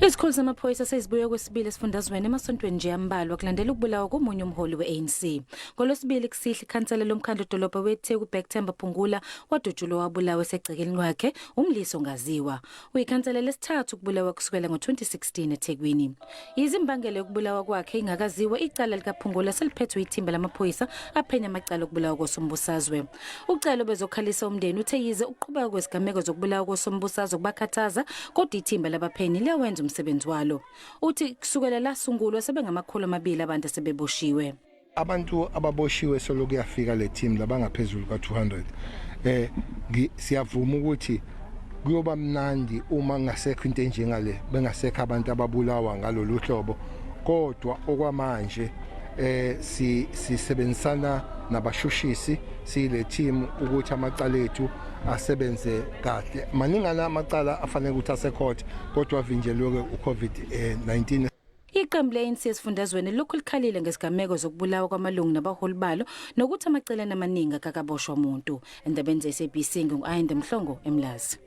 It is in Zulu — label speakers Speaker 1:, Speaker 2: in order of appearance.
Speaker 1: Izikhulu zamaphoyisa sezibuye kwesibili esifundazweni emasontweni nje ambalwa kulandela ukubulawa komunye umholi weANC. Ngolosibili kusihlwa ikhansela lomkhandlu dolobha weThe Bheki Cele wadutshulwa wabulawa esegcekeni lwakhe umliso ongaziwa. Uyikhansela lesithathu ukubulawa kusukela ngo-2016 eThekwini. Izimbangela yokubulawa kwakhe ingakaziwa, icala likaPhungula seliphethwe ithimba lamaphoyisa aphenya amacala okubulawa kosombusazwe. Ucelo bezokhalisa umndeni uthe yize uqhubeka kwesigameko zokubulawa kosombusazwe kubakhathaza, kodwa ithimba labaphenyi liyawenza umsebenzi walo. Uthi kusukela lasungulwa sebengamakhulu amabili abantu asebeboshiwe.
Speaker 2: Abantu ababoshiwe solo kuyafika le team labangaphezulu ka200. Siyavuma ukuthi kuyoba mnandi uma ngasekho into enjengale, bengasekho abantu ababulawa ngalolu hlobo, kodwa okwamanje sisebenzisana nabashushisi sile team ukuthi amacala ethu asebenze kahle. Maningana amacala afanele ukuthi asecourt, kodwa avinjelwe uCovid-19.
Speaker 1: Iqembu leANC esifundazweni lokhu likhalile ngesigameko zokubulawa kwamalungu nabaholi balo nokuthi amacala amaningi akakaboshwa umuntu. Endabeni zeSABC ngu-Iindaba eMlazo.